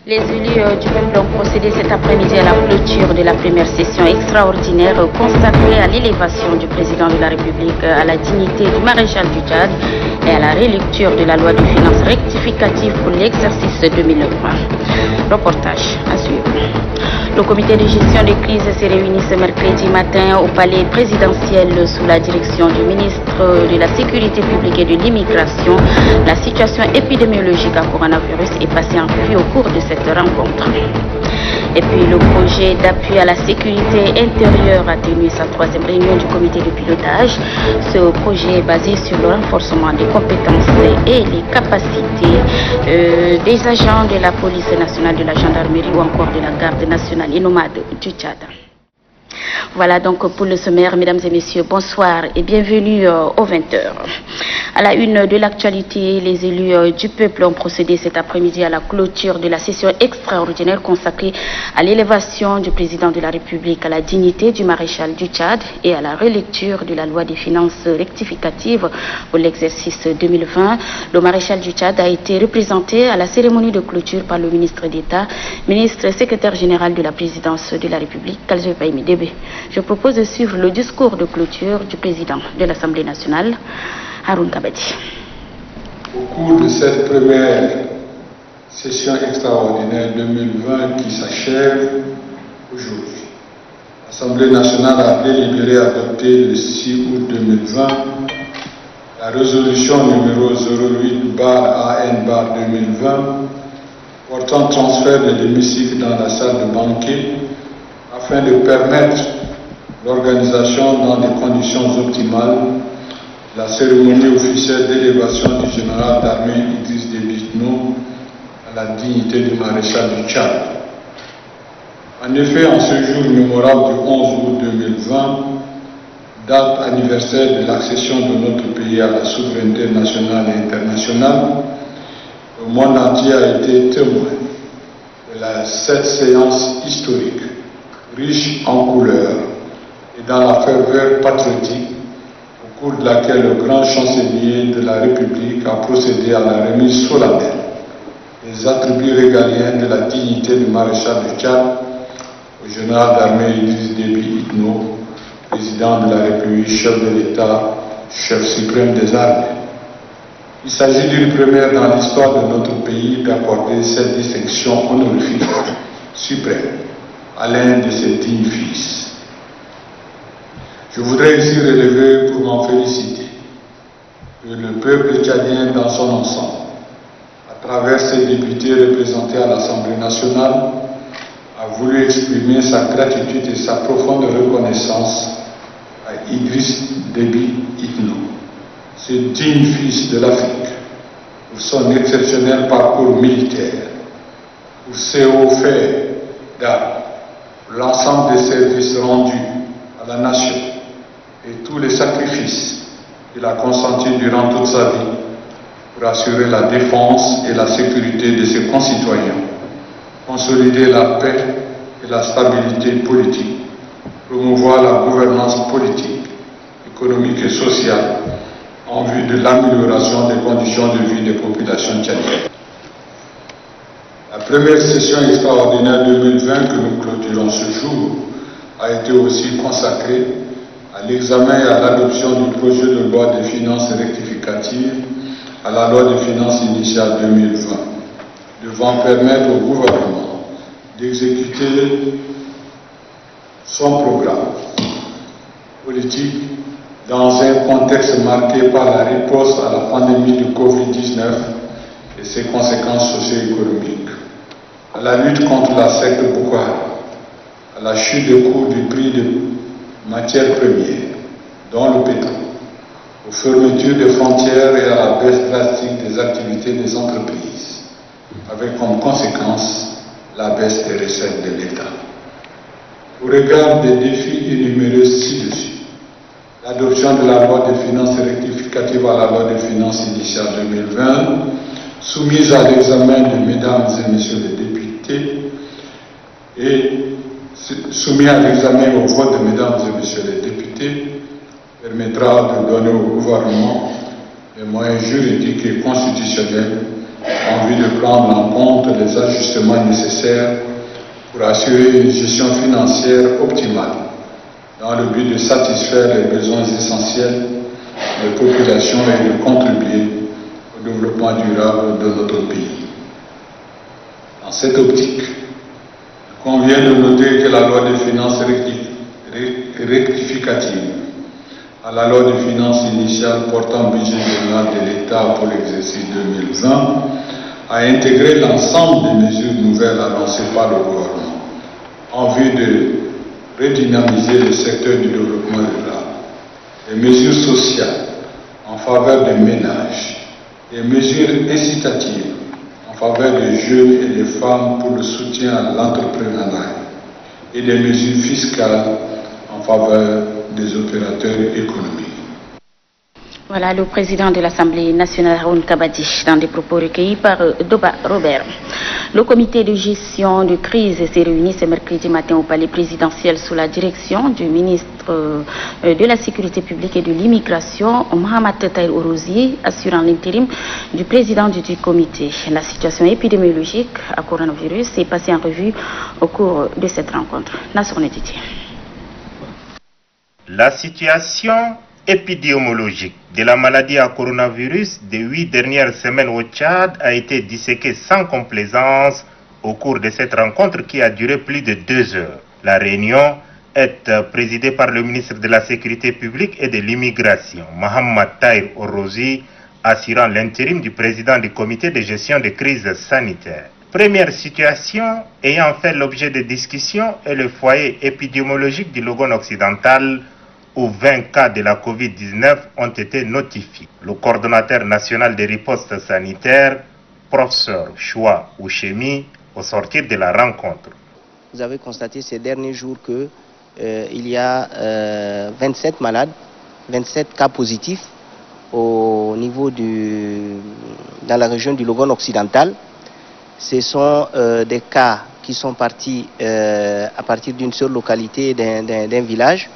Les élus du peuple ont procédé cet après-midi à la clôture de la première session extraordinaire consacrée à l'élévation du président de la République à la dignité du maréchal du Tchad et à la relecture de la loi de finances rectificative pour l'exercice 2020. Reportage à suivre. Le comité de gestion des crises s'est réuni ce mercredi matin au palais présidentiel sous la direction du ministre de la Sécurité publique et de l'immigration. La situation épidémiologique à coronavirus est passée en revue au cours de cette rencontre. Et puis le projet d'appui à la sécurité intérieure a tenu sa troisième réunion du comité de pilotage. Ce projet est basé sur le renforcement des compétences et les capacités des agents de la police nationale, de la gendarmerie ou encore de la garde nationale et nomade du Tchad. Voilà donc pour le sommaire, mesdames et messieurs, bonsoir et bienvenue aux 20h. À la une de l'actualité, les élus du peuple ont procédé cet après-midi à la clôture de la session extraordinaire consacrée à l'élévation du président de la République à la dignité du maréchal du Tchad et à la relecture de la loi des finances rectificatives pour l'exercice 2020. Le maréchal du Tchad a été représenté à la cérémonie de clôture par le ministre d'État, ministre secrétaire général de la présidence de la République, Kaldji Paymi Débé. Je propose de suivre le discours de clôture du président de l'Assemblée nationale, Haroun Kabadi. Au cours de cette première session extraordinaire 2020 qui s'achève aujourd'hui, l'Assemblée nationale a délibéré adopté le 6 août 2020 la résolution numéro 08/AN/2020 portant transfert de l'hémicycle dans la salle de banquet afin de permettre l'organisation dans des conditions optimales la cérémonie officielle d'élévation du général d'armée Idriss Déby Itno à la dignité du maréchal du Tchad. En effet, en ce jour mémorable du 11 août 2020, date anniversaire de l'accession de notre pays à la souveraineté nationale et internationale, le monde entier a été témoin de cette séance historique, riche en couleurs et dans la ferveur patriotique, au cours de laquelle le grand chancelier de la République a procédé à la remise solennelle des attributs régaliens de la dignité du maréchal du Tchad au général d'armée Idriss Déby Itno, président de la République, chef de l'État, chef suprême des armées. Il s'agit d'une première dans l'histoire de notre pays d'accorder cette distinction honorifique suprême à l'un de ses dignes fils. Je voudrais ici relever pour m'en féliciter que le peuple tchadien dans son ensemble, à travers ses députés représentés à l'Assemblée nationale, a voulu exprimer sa gratitude et sa profonde reconnaissance à Idriss Déby Itno, ce digne fils de l'Afrique, pour son exceptionnel parcours militaire, pour ses hauts faits d'armes, pour l'ensemble des services rendus à la nation et tous les sacrifices qu'il a consentis durant toute sa vie pour assurer la défense et la sécurité de ses concitoyens, consolider la paix et la stabilité politique, promouvoir la gouvernance politique, économique et sociale en vue de l'amélioration des conditions de vie des populations tchadiennes. La première session extraordinaire 2020 que nous clôturons ce jour a été aussi consacrée à l'examen et à l'adoption du projet de loi de finances rectificative à la loi de finances initiale 2020, devant permettre au gouvernement d'exécuter son programme politique dans un contexte marqué par la réponse à la pandémie de Covid-19 et ses conséquences socio-économiques, à la lutte contre la secte Boko Haram, à la chute des cours du prix de matières premières, dont le pétrole, aux fermetures des frontières et à la baisse drastique des activités des entreprises, avec comme conséquence la baisse des recettes de l'État. Au regard des défis énumérés ci-dessus, l'adoption de la loi de finances rectificative à la loi de finances initiale 2020, soumise à l'examen de mesdames et messieurs les députés et soumis à l'examen au vote de mesdames et messieurs les députés, permettra de donner au gouvernement les moyens juridiques et constitutionnels en vue de prendre en compte les ajustements nécessaires pour assurer une gestion financière optimale dans le but de satisfaire les besoins essentiels des populations et de contribuer au développement durable de notre pays. Dans cette optique, il convient de noter que la loi de finances rectificative à la loi de finances initiale portant budget général de l'État pour l'exercice 2020 a intégré l'ensemble des mesures nouvelles annoncées par le gouvernement en vue de redynamiser le secteur du développement rural, des mesures sociales en faveur des ménages, des mesures incitatives en faveur des jeunes et des femmes pour le soutien à l'entrepreneuriat et des mesures fiscales en faveur des opérateurs économiques. Voilà le président de l'Assemblée nationale, Haroun Kabadi, dans des propos recueillis par Doba Robert. Le comité de gestion de crise s'est réuni ce mercredi matin au palais présidentiel sous la direction du ministre de la Sécurité publique et de l'immigration, Mohamed Tahir Orozi, assurant l'intérim du président du comité. La situation épidémiologique à coronavirus s'est passée en revue au cours de cette rencontre. Nassour Nediti. La situation épidémiologique de la maladie à coronavirus des 8 dernières semaines au Tchad a été disséquée sans complaisance au cours de cette rencontre qui a duré plus de 2 heures. La réunion est présidée par le ministre de la Sécurité publique et de l'immigration, Mohamed Tahir Orozi, assurant l'intérim du président du comité de gestion de crise sanitaire. Première situation ayant fait l'objet de discussions est le foyer épidémiologique du Logone occidental où 20 cas de la COVID-19 ont été notifiés. Le coordonnateur national des ripostes sanitaires, professeur Choua Ouchemi, au sortir de la rencontre. Vous avez constaté ces derniers jours que il y a 27 malades, 27 cas positifs au niveau dans la région du Logone occidental. Ce sont des cas qui sont partis à partir d'une seule localité, d'un village.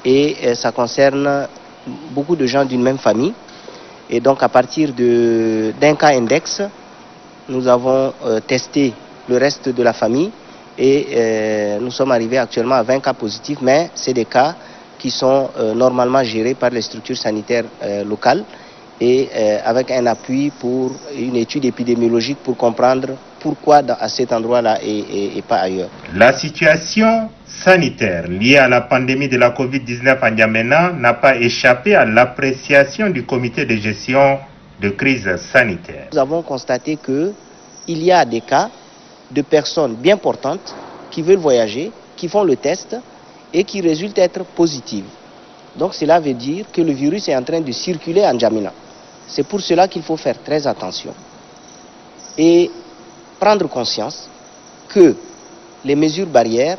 Et ça concerne beaucoup de gens d'une même famille. Et donc à partir d'un cas index, nous avons testé le reste de la famille et nous sommes arrivés actuellement à 20 cas positifs, mais c'est des cas qui sont normalement gérés par les structures sanitaires locales et avec un appui pour une étude épidémiologique pour comprendre pourquoi à cet endroit-là et pas ailleurs. La situation sanitaire liée à la pandémie de la COVID-19 en N'Djamena n'a pas échappé à l'appréciation du comité de gestion de crise sanitaire. Nous avons constaté qu'il y a des cas de personnes bien portantes qui veulent voyager, qui font le test et qui résultent être positives. Donc cela veut dire que le virus est en train de circuler en N'Djamena. C'est pour cela qu'il faut faire très attention et prendre conscience que les mesures barrières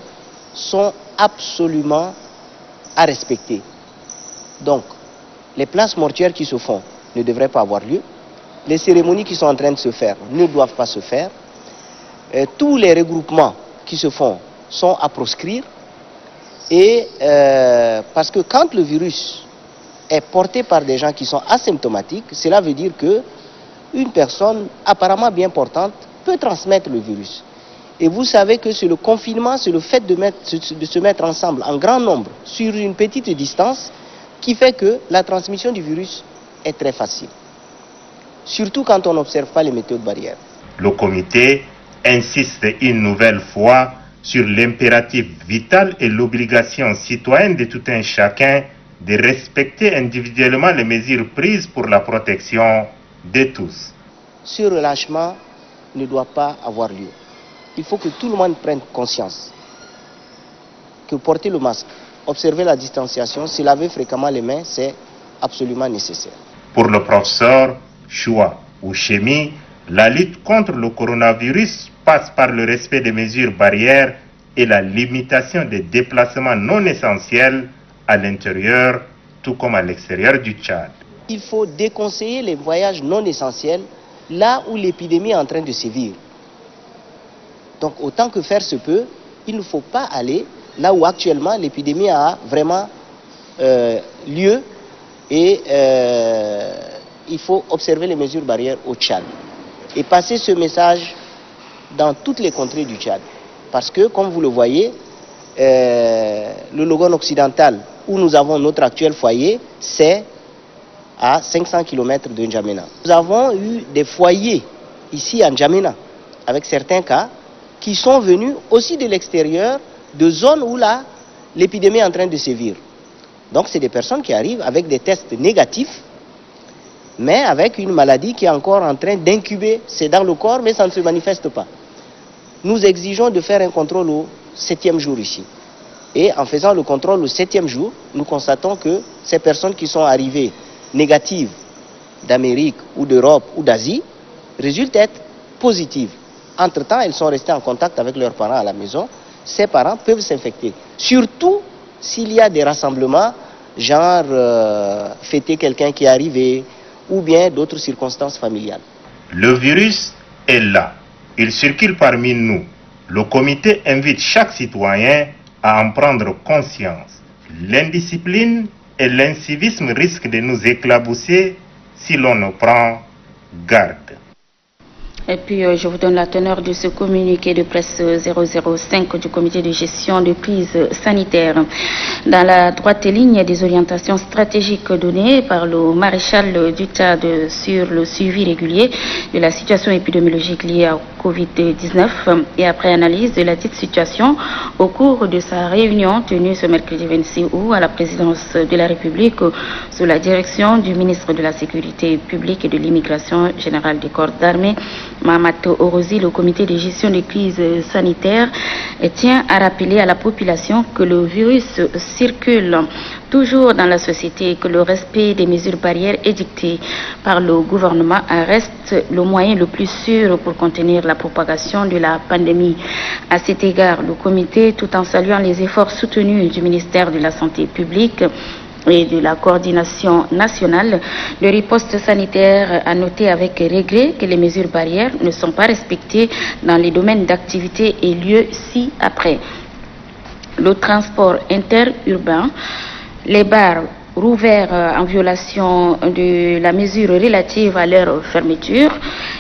sont absolument à respecter. Donc, les places mortuaires qui se font ne devraient pas avoir lieu. Les cérémonies qui sont en train de se faire ne doivent pas se faire. Tous les regroupements qui se font sont à proscrire. Et parce que quand le virus est porté par des gens qui sont asymptomatiques, cela veut dire que une personne apparemment bien portante peut transmettre le virus. Et vous savez que c'est le confinement, c'est le fait de se mettre ensemble en grand nombre sur une petite distance qui fait que la transmission du virus est très facile. Surtout quand on n'observe pas les méthodes barrières. Le comité insiste une nouvelle fois sur l'impératif vital et l'obligation citoyenne de tout un chacun de respecter individuellement les mesures prises pour la protection de tous. Ce relâchement ne doit pas avoir lieu. Il faut que tout le monde prenne conscience que porter le masque, observer la distanciation, se laver fréquemment les mains, c'est absolument nécessaire. Pour le professeur Choua Ouchemi, la lutte contre le coronavirus passe par le respect des mesures barrières et la limitation des déplacements non essentiels à l'intérieur, tout comme à l'extérieur du Tchad. Il faut déconseiller les voyages non essentiels là où l'épidémie est en train de sévir. Donc autant que faire se peut, il ne faut pas aller là où actuellement l'épidémie a vraiment lieu et il faut observer les mesures barrières au Tchad. Et passer ce message dans toutes les contrées du Tchad. Parce que, comme vous le voyez, le Logone occidental, où nous avons notre actuel foyer, c'est à 500 km de N'Djamena. Nous avons eu des foyers ici à N'Djamena, avec certains cas, qui sont venus aussi de l'extérieur, de zones où l'épidémie est en train de sévir. Donc c'est des personnes qui arrivent avec des tests négatifs, mais avec une maladie qui est encore en train d'incuber. C'est dans le corps, mais ça ne se manifeste pas. Nous exigeons de faire un contrôle au 7e jour ici. Et en faisant le contrôle au 7e jour, nous constatons que ces personnes qui sont arrivées négatives d'Amérique ou d'Europe ou d'Asie résultent être positives. Entre-temps, elles sont restées en contact avec leurs parents à la maison. Ces parents peuvent s'infecter. Surtout s'il y a des rassemblements, genre fêter quelqu'un qui est arrivé, ou bien d'autres circonstances familiales. Le virus est là. Il circule parmi nous. Le comité invite chaque citoyen à en prendre conscience. L'indiscipline et l'incivisme risquent de nous éclabousser si l'on ne prend garde. Et puis, je vous donne la teneur de ce communiqué de presse 005 du comité de gestion de crise sanitaire. Dans la droite ligne des orientations stratégiques données par le maréchal du Tchad sur le suivi régulier de la situation épidémiologique liée au Covid-19 et après analyse de la dite situation au cours de sa réunion tenue ce mercredi 26 août à la présidence de la République sous la direction du ministre de la Sécurité publique et de l'immigration générale des corps d'armée, Mahamat Orozi, le comité de gestion des crises sanitaires tient à rappeler à la population que le virus circule toujours dans la société et que le respect des mesures barrières édictées par le gouvernement reste le moyen le plus sûr pour contenir la propagation de la pandémie. À cet égard, le comité, tout en saluant les efforts soutenus du ministère de la Santé publique et de la coordination nationale de riposte sanitaire, a noté avec regret que les mesures barrières ne sont pas respectées dans les domaines d'activité et lieux ci-après. Le transport interurbain, les bars rouverts en violation de la mesure relative à leur fermeture,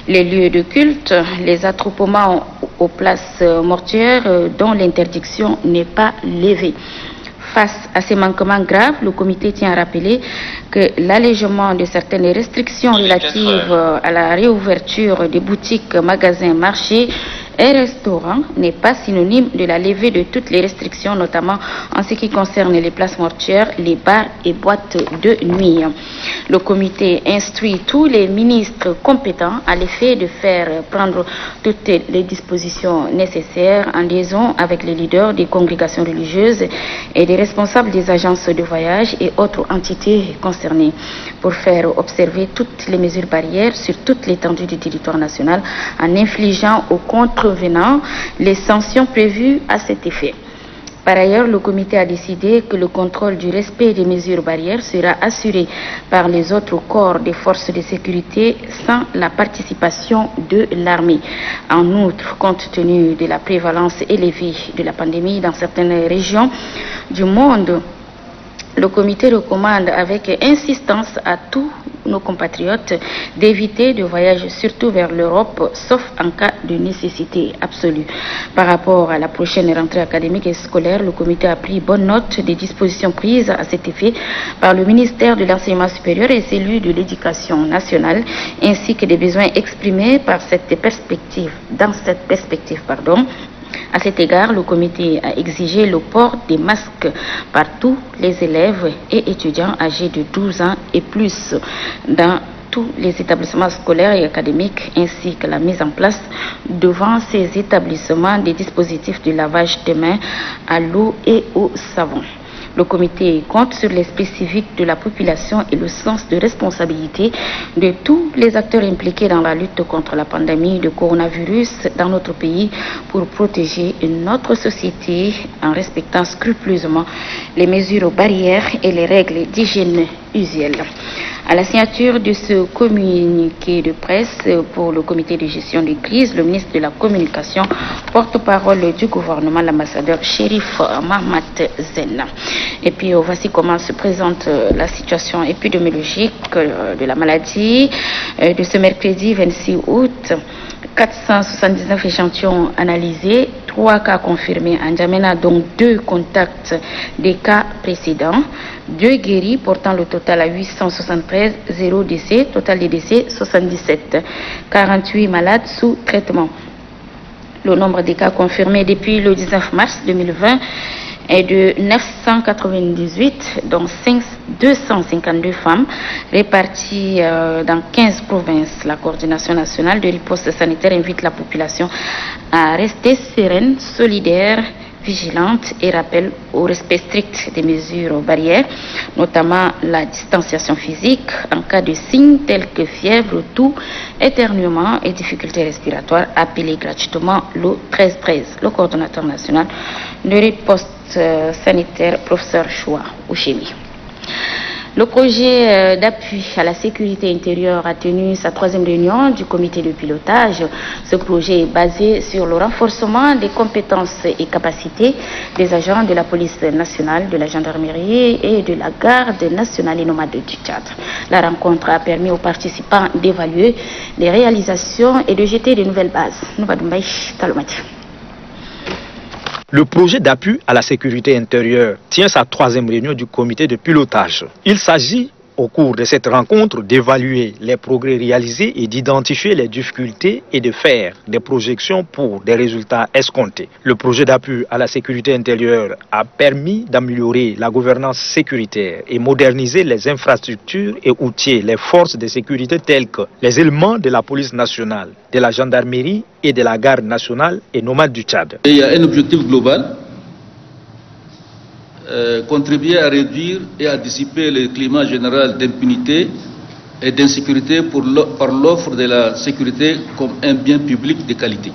les lieux de culte, les attroupements aux places mortuaires dont l'interdiction n'est pas levée. Face à ces manquements graves, le comité tient à rappeler que l'allègement de certaines restrictions relatives à la réouverture des boutiques, magasins, marchés et restaurants n'est pas synonyme de la levée de toutes les restrictions, notamment en ce qui concerne les places mortuaires, les bars et boîtes de nuit. Le comité instruit tous les ministres compétents à l'effet de faire prendre toutes les dispositions nécessaires en liaison avec les leaders des congrégations religieuses et des responsables des agences de voyage et autres entités concernées pour faire observer toutes les mesures barrières sur toute l'étendue du territoire national en infligeant aux contrevenants les sanctions prévues à cet effet. Par ailleurs, le comité a décidé que le contrôle du respect des mesures barrières sera assuré par les autres corps des forces de sécurité sans la participation de l'armée. En outre, compte tenu de la prévalence élevée de la pandémie dans certaines régions du monde, le comité recommande avec insistance à tous nos compatriotes d'éviter de voyager surtout vers l'Europe, sauf en cas de nécessité absolue. Par rapport à la prochaine rentrée académique et scolaire, le comité a pris bonne note des dispositions prises à cet effet par le ministère de l'Enseignement supérieur et celui de l'Éducation nationale, ainsi que des besoins exprimés par dans cette perspective. À cet égard, le comité a exigé le port des masques par tous les élèves et étudiants âgés de 12 ans et plus dans tous les établissements scolaires et académiques, ainsi que la mise en place devant ces établissements des dispositifs de lavage des mains à l'eau et au savon. Le comité compte sur l'esprit civique de la population et le sens de responsabilité de tous les acteurs impliqués dans la lutte contre la pandémie de coronavirus dans notre pays pour protéger notre société en respectant scrupuleusement les mesures barrières et les règles d'hygiène usuelles. À la signature de ce communiqué de presse pour le comité de gestion des crises, le ministre de la Communication, porte-parole du gouvernement, l'ambassadeur Chérif Mahamat Zen. Et puis voici comment se présente la situation épidémiologique de la maladie de ce mercredi 26 août. 479 échantillons analysés, 3 cas confirmés en N'Djamena, dont 2 contacts des cas précédents, 2 guéris, portant le total à 873, 0 décès, total des décès 77, 48 malades sous traitement. Le nombre des cas confirmés depuis le 19 mars 2020 est de 998, dont 252 femmes réparties dans 15 provinces. La coordination nationale de riposte sanitaire invite la population à rester sereine, solidaire, vigilante et rappelle au respect strict des mesures barrières, notamment la distanciation physique en cas de signes tels que fièvre, toux, éternuement et difficultés respiratoires. Appelez gratuitement le 1313. Le coordonnateur national de riposte sanitaire, professeur Choua Ouchemi. Le projet d'appui à la sécurité intérieure a tenu sa 3e réunion du comité de pilotage. Ce projet est basé sur le renforcement des compétences et capacités des agents de la police nationale, de la gendarmerie et de la garde nationale et nomade du Tchad. La rencontre a permis aux participants d'évaluer les réalisations et de jeter de nouvelles bases. Le projet d'appui à la sécurité intérieure tient sa 3e réunion du comité de pilotage. Il s'agit, au cours de cette rencontre, d'évaluer les progrès réalisés et d'identifier les difficultés et de faire des projections pour des résultats escomptés. Le projet d'appui à la sécurité intérieure a permis d'améliorer la gouvernance sécuritaire et moderniser les infrastructures et outiller les forces de sécurité telles que les éléments de la police nationale, de la gendarmerie et de la garde nationale et nomade du Tchad. Il y a un objectif global, contribuer à réduire et à dissiper le climat général d'impunité et d'insécurité par l'offre de la sécurité comme un bien public de qualité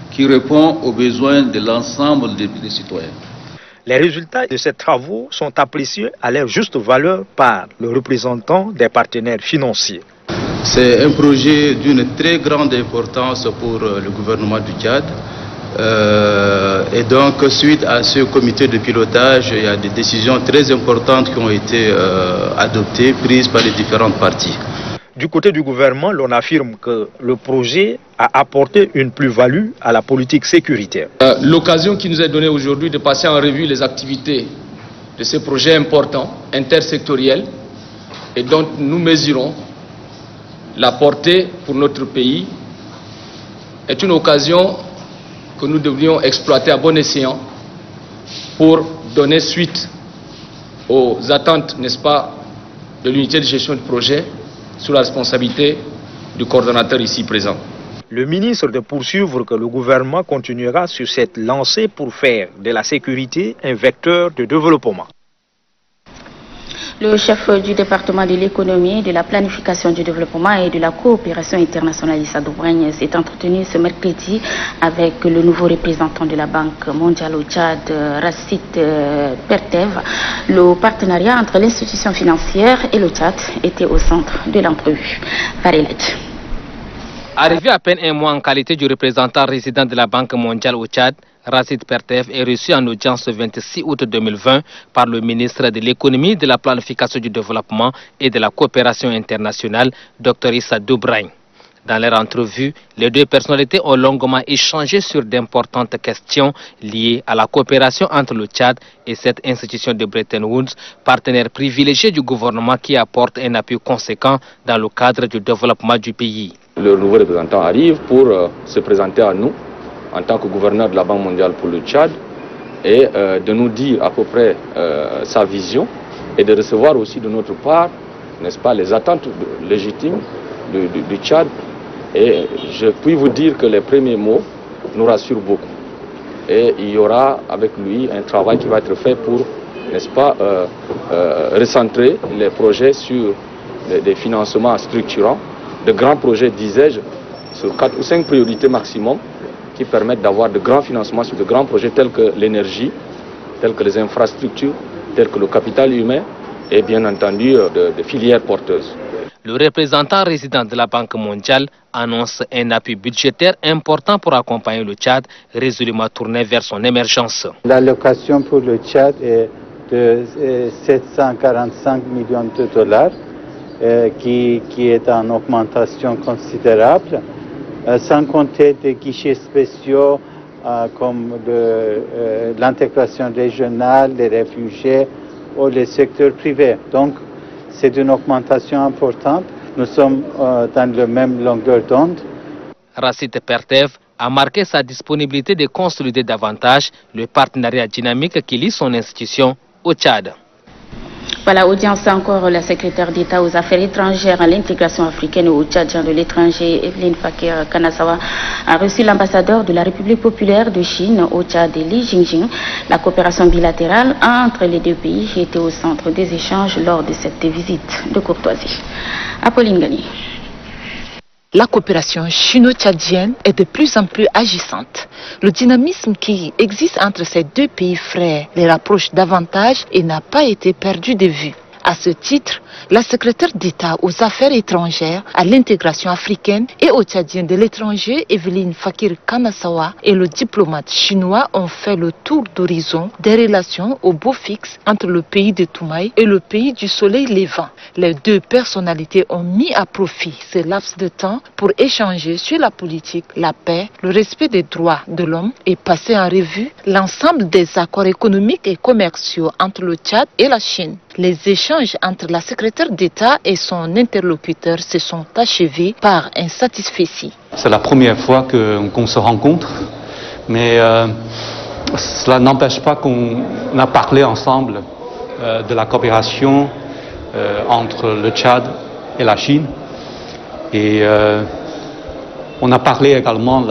qui répond aux besoins de l'ensemble des citoyens. Les résultats de ces travaux sont appréciés à leur juste valeur par le représentant des partenaires financiers. C'est un projet d'une très grande importance pour le gouvernement du Tchad. Et donc, suite à ce comité de pilotage, il y a des décisions très importantes qui ont été adoptées, prises par les différentes parties. Du côté du gouvernement, l'on affirme que le projet a apporté une plus-value à la politique sécuritaire. L'occasion qui nous est donnée aujourd'hui de passer en revue les activités de ce projet important, intersectoriel, et dont nous mesurons la portée pour notre pays, est une occasion que nous devrions exploiter à bon escient pour donner suite aux attentes, n'est-ce pas, de l'unité de gestion du projet sous la responsabilité du coordonnateur ici présent. Le ministre de poursuivre que le gouvernement continuera sur cette lancée pour faire de la sécurité un vecteur de développement. Le chef du département de l'économie, de la planification du développement et de la coopération internationale, Issa Doubragne, s'est entretenu ce mercredi avec le nouveau représentant de la Banque mondiale au Tchad, Racit Pertev. Le partenariat entre l'institution financière et le Tchad était au centre de l'entrevue. Farelet. Arrivé à peine un mois en qualité du représentant résident de la Banque mondiale au Tchad, Racit Pertev est reçu en audience le 26 août 2020 par le ministre de l'économie, de la planification du développement et de la coopération internationale, Dr Issa Doubragne. Dans leur entrevue, les deux personnalités ont longuement échangé sur d'importantes questions liées à la coopération entre le Tchad et cette institution de Bretton Woods, partenaire privilégié du gouvernement qui apporte un appui conséquent dans le cadre du développement du pays. Le nouveau représentant arrive pour se présenter à nous en tant que gouverneur de la Banque mondiale pour le Tchad et de nous dire à peu près sa vision et de recevoir aussi de notre part, n'est-ce pas, les attentes légitimes du Tchad. Et je puis vous dire que les premiers mots nous rassurent beaucoup. Et il y aura avec lui un travail qui va être fait pour, n'est-ce pas, recentrer les projets sur des financements structurants, de grands projets, disais-je, sur 4 ou 5 priorités maximum, qui permettent d'avoir de grands financements sur de grands projets tels que l'énergie, tels que les infrastructures, tels que le capital humain et bien entendu de filières porteuses. Le représentant résident de la Banque mondiale annonce un appui budgétaire important pour accompagner le Tchad, résolument tourné vers son émergence. L'allocation pour le Tchad est de 745 millions de dollars, qui est en augmentation considérable. sans compter des guichets spéciaux comme l'intégration régionale, les réfugiés ou les secteurs privés. Donc, c'est une augmentation importante. Nous sommes dans la même longueur d'onde. Racine Pertev a marqué sa disponibilité de consolider davantage le partenariat dynamique qui lie son institution au Tchad. Voilà, audience encore, la secrétaire d'État aux affaires étrangères à l'intégration africaine au Tchadien de l'étranger, Evelyne Fakir Kanasawa, a reçu l'ambassadeur de la République populaire de Chine au Tchad, Li Jingjing. La coopération bilatérale entre les deux pays était au centre des échanges lors de cette visite de courtoisie. Apolline Gagné. La coopération chino-tchadienne est de plus en plus agissante. Le dynamisme qui existe entre ces deux pays frères les rapproche davantage et n'a pas été perdu de vue. À ce titre, la secrétaire d'État aux affaires étrangères, à l'intégration africaine et aux Tchadiens de l'étranger, Evelyne Fakir Kanasawa, et le diplomate chinois ont fait le tour d'horizon des relations au beau fixe entre le pays de Toumaï et le pays du soleil levant. Les deux personnalités ont mis à profit ce laps de temps pour échanger sur la politique, la paix, le respect des droits de l'homme et passer en revue l'ensemble des accords économiques et commerciaux entre le Tchad et la Chine. Les échanges entre la secrétaire d'État et son interlocuteur se sont achevés par un satisfecit. C'est la première fois qu'on se rencontre, mais cela n'empêche pas qu'on a parlé ensemble de la coopération entre le Tchad et la Chine. Et on a parlé également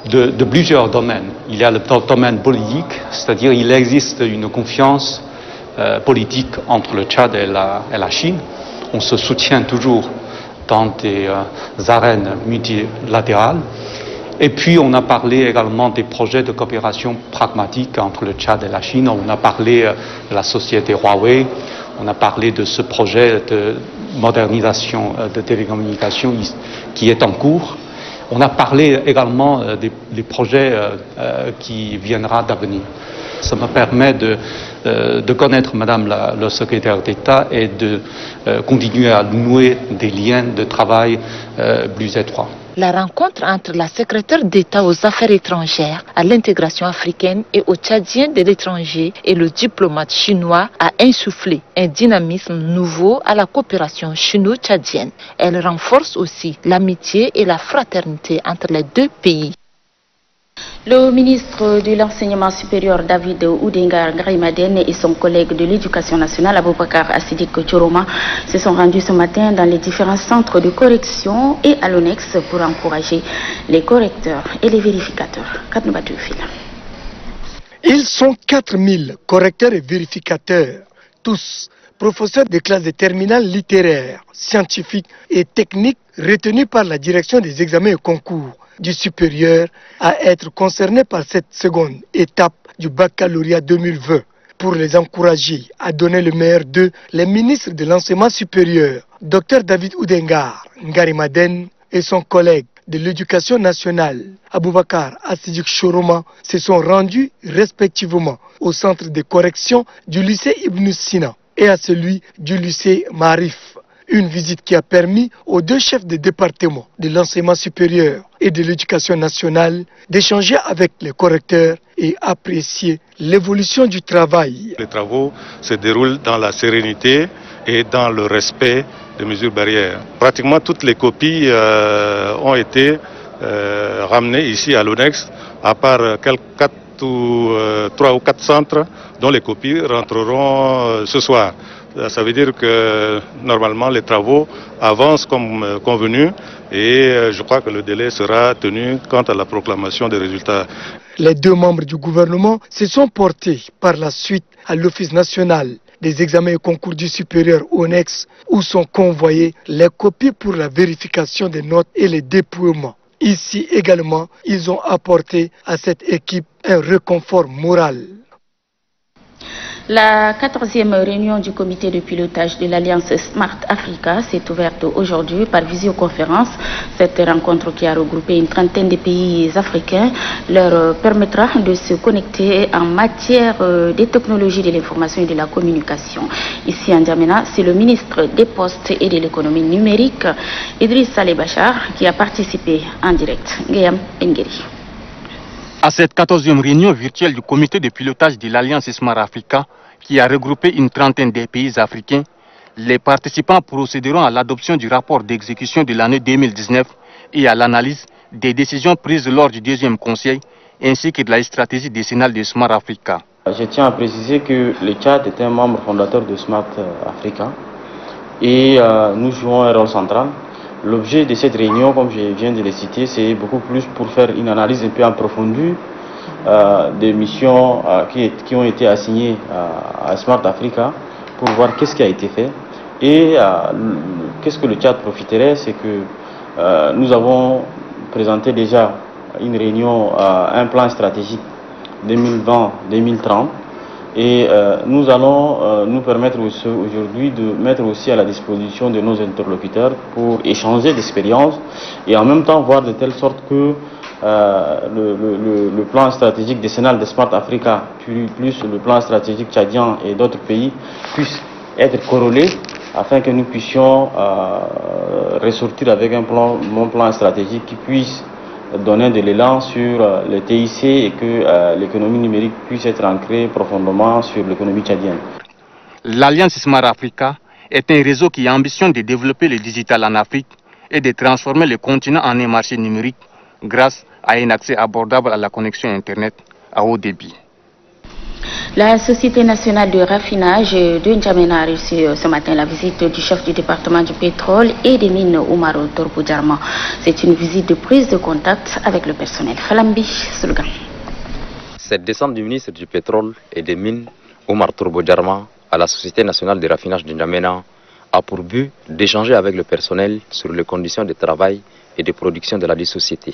de plusieurs domaines. Il y a le domaine politique, c'est-à-dire il existe une confiance politique entre le Tchad et la Chine. On se soutient toujours dans des arènes multilatérales. Et puis on a parlé également des projets de coopération pragmatique entre le Tchad et la Chine. On a parlé de la société Huawei, on a parlé de ce projet de modernisation de télécommunications qui est en cours. On a parlé également des projets qui viendront d'avenir. Ça me permet de connaître Madame la secrétaire d'État et de continuer à nouer des liens de travail plus étroits. La rencontre entre la secrétaire d'État aux affaires étrangères, à l'intégration africaine et aux Tchadiens de l'étranger et le diplomate chinois a insufflé un dynamisme nouveau à la coopération chino-tchadienne. Elle renforce aussi l'amitié et la fraternité entre les deux pays. Le ministre de l'Enseignement supérieur David Oudengar Ngarimaden et son collègue de l'Éducation nationale Aboubakar Assidik Choroma se sont rendus ce matin dans les différents centres de correction et à l'ONEX pour encourager les correcteurs et les vérificateurs. Ils sont 4000 correcteurs et vérificateurs, tous professeurs de classe de terminale littéraire, scientifique et technique retenus par la direction des examens et concours du supérieur à être concernés par cette seconde étape du baccalauréat 2020. Pour les encourager à donner le meilleur d'eux, les ministres de l'enseignement supérieur, Dr David Oudengar Ngarimaden et son collègue de l'éducation nationale, Aboubakar Assidik Choroma, se sont rendus respectivement au centre de correction du lycée Ibn Sina et à celui du lycée Marif. Une visite qui a permis aux deux chefs de département de l'enseignement supérieur et de l'éducation nationale d'échanger avec les correcteurs et apprécier l'évolution du travail. Les travaux se déroulent dans la sérénité et dans le respect des mesures barrières. Pratiquement toutes les copies ont été ramenées ici à l'ONEX, à part 3 ou 4 centres dont les copies rentreront ce soir. Ça veut dire que normalement les travaux avancent comme convenu et je crois que le délai sera tenu quant à la proclamation des résultats. Les deux membres du gouvernement se sont portés par la suite à l'Office national des examens et concours du supérieur ONEX où sont convoyées les copies pour la vérification des notes et les dépouillements. Ici également, ils ont apporté à cette équipe un réconfort moral. La 14e réunion du comité de pilotage de l'Alliance Smart Africa s'est ouverte aujourd'hui par visioconférence. Cette rencontre qui a regroupé une trentaine de pays africains leur permettra de se connecter en matière des technologies de l'information et de la communication. Ici en N'Djamena, c'est le ministre des Postes et de l'économie numérique, Idriss Saleh Bachar, qui a participé en direct. Guillaume Engeri. À cette 14e réunion virtuelle du comité de pilotage de l'Alliance Smart Africa, qui a regroupé une trentaine de pays africains, les participants procéderont à l'adoption du rapport d'exécution de l'année 2019 et à l'analyse des décisions prises lors du deuxième conseil, ainsi que de la stratégie décennale de Smart Africa. Je tiens à préciser que le Tchad est un membre fondateur de Smart Africa et nous jouons un rôle central. L'objet de cette réunion, comme je viens de le citer, c'est beaucoup plus pour faire une analyse un peu approfondie des missions qui ont été assignées à Smart Africa pour voir qu'est-ce qui a été fait et qu'est-ce que le Tchad profiterait. C'est que nous avons présenté déjà une réunion, un plan stratégique 2020-2030 et nous allons nous permettre aujourd'hui de mettre aussi à la disposition de nos interlocuteurs pour échanger d'expériences et en même temps voir de telle sorte que le plan stratégique décennal de Smart Africa plus le plan stratégique tchadien et d'autres pays puissent être corrélés afin que nous puissions ressortir avec un plan stratégique qui puisse donner de l'élan sur le TIC et que l'économie numérique puisse être ancrée profondément sur l'économie tchadienne. L'Alliance Smart Africa est un réseau qui ambitionne de développer le digital en Afrique et de transformer le continent en un marché numérique grâce à un accès abordable à la connexion Internet à haut débit. La Société nationale de raffinage de N'Djamena a reçu ce matin la visite du chef du département du pétrole et des mines, Oumar Torbo Djarma. C'est une visite de prise de contact avec le personnel. Falambi Sulgan. Cette descente du ministre du pétrole et des mines, Oumar Torbo Djarma, à la Société nationale de raffinage de N'Djamena a pour but d'échanger avec le personnel sur les conditions de travail et de production de la société.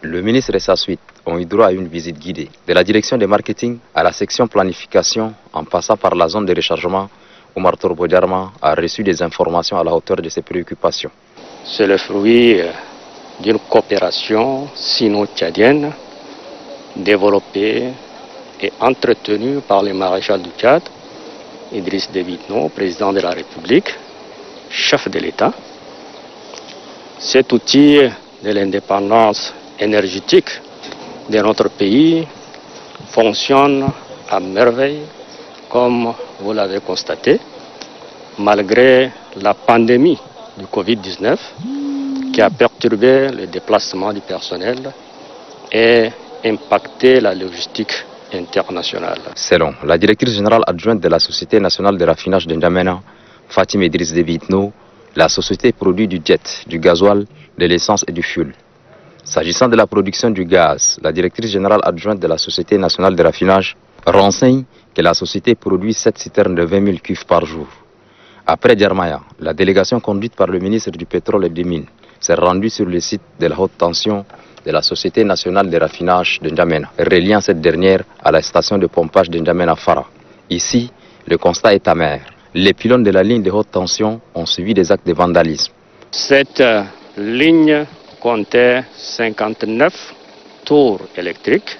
Le ministre et sa suite ont eu droit à une visite guidée. De la direction de marketing à la section planification, en passant par la zone de rechargement, Oumar Torbo Djarma a reçu des informations à la hauteur de ses préoccupations. C'est le fruit d'une coopération sino-tchadienne développée et entretenue par le maréchal du Tchad, Idriss Déby Itno, président de la République, chef de l'État. Cet outil de l'indépendance énergétique de notre pays fonctionne à merveille, comme vous l'avez constaté, malgré la pandémie du Covid-19 qui a perturbé le déplacement du personnel et impacté la logistique internationale. Selon la directrice générale adjointe de la Société nationale de raffinage de N'Djamena, Fatim Idriss Déby Itno, la société produit du jet, du gasoil, de l'essence et du fioul. S'agissant de la production du gaz, la directrice générale adjointe de la Société nationale de raffinage renseigne que la société produit 7 citernes de 20 000 cuves par jour. Après Djarmaya, la délégation conduite par le ministre du pétrole et des mines s'est rendue sur le site de la haute tension de la Société nationale de raffinage de N'Djamena, reliant cette dernière à la station de pompage de N'Djamena Fara. Ici, le constat est amer. Les pylônes de la ligne de haute tension ont subi des actes de vandalisme. Cette ligne comptait 59 tours électriques,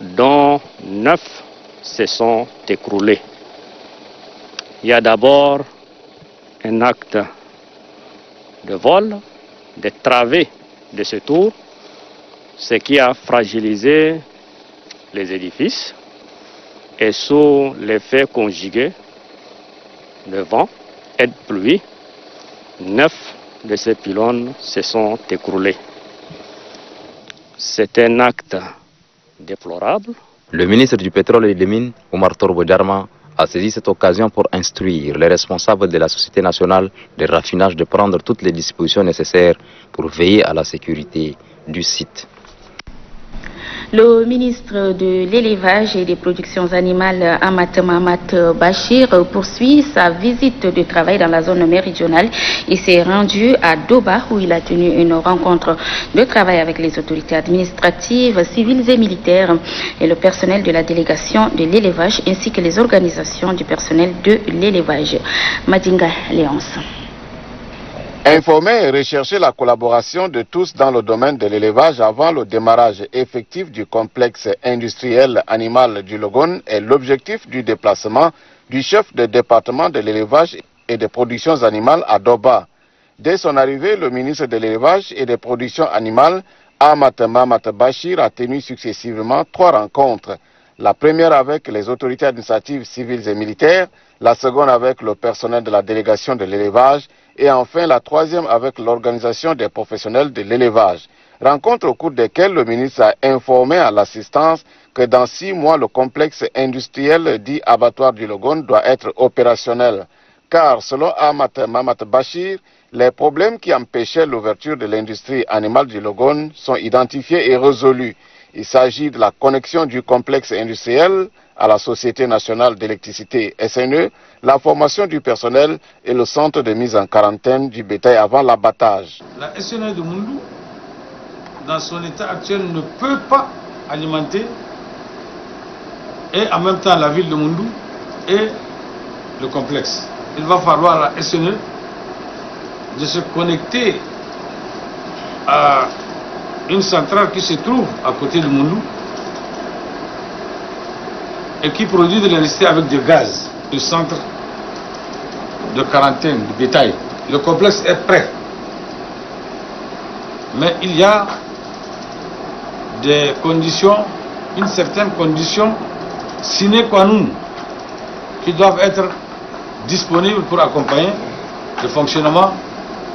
dont 9 se sont écroulés. Il y a d'abord un acte de vol, de travée de ce tour, ce qui a fragilisé les édifices et sous l'effet conjugué de vent et de pluie, 9 de ces pylônes se sont écroulés. C'est un acte déplorable. Le ministre du pétrole et des mines, Oumar Torbo Djarma, a saisi cette occasion pour instruire les responsables de la Société nationale de raffinage de prendre toutes les dispositions nécessaires pour veiller à la sécurité du site. Le ministre de l'Élevage et des Productions Animales, Amat Mahamat Bachir, poursuit sa visite de travail dans la zone méridionale. Il s'est rendu à Doba où il a tenu une rencontre de travail avec les autorités administratives, civiles et militaires et le personnel de la délégation de l'élevage ainsi que les organisations du personnel de l'élevage. Madinga Léonce. Informer et rechercher la collaboration de tous dans le domaine de l'élevage avant le démarrage effectif du complexe industriel animal du Logone est l'objectif du déplacement du chef de département de l'élevage et des productions animales à Doba. Dès son arrivée, le ministre de l'élevage et des productions animales, Amat Mahamat Bachir, a tenu successivement 3 rencontres. La première avec les autorités administratives civiles et militaires, la seconde avec le personnel de la délégation de l'élevage et enfin la troisième avec l'organisation des professionnels de l'élevage. Rencontre au cours desquelles le ministre a informé à l'assistance que dans 6 mois, le complexe industriel dit abattoir du Logone doit être opérationnel. Car selon Amat Mahamat Bachir, les problèmes qui empêchaient l'ouverture de l'industrie animale du Logone sont identifiés et résolus. Il s'agit de la connexion du complexe industriel à la Société nationale d'électricité SNE, la formation du personnel et le centre de mise en quarantaine du bétail avant l'abattage. La SNE de Mundou, dans son état actuel, ne peut pas alimenter et en même temps la ville de Mundou et le complexe. Il va falloir à la SNE de se connecter à une centrale qui se trouve à côté de Mundou et qui produit de l'électricité avec du gaz. Le centre de quarantaine du bétail. Le complexe est prêt. Mais il y a des conditions, une certaine condition sine qua non qui doivent être disponibles pour accompagner le fonctionnement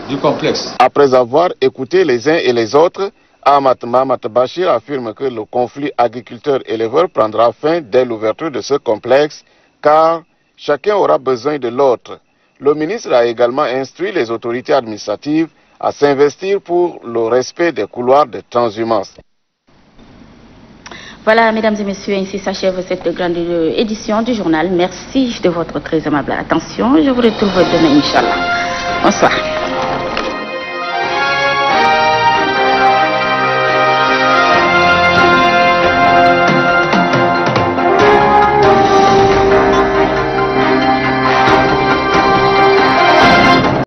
du complexe. Après avoir écouté les uns et les autres, Amat Mahamat Bachir affirme que le conflit agriculteur-éleveur prendra fin dès l'ouverture de ce complexe, car chacun aura besoin de l'autre. Le ministre a également instruit les autorités administratives à s'investir pour le respect des couloirs de transhumance. Voilà, mesdames et messieurs, ainsi s'achève cette grande édition du journal. Merci de votre très aimable attention. Je vous retrouve demain, Inch'Allah. Bonsoir.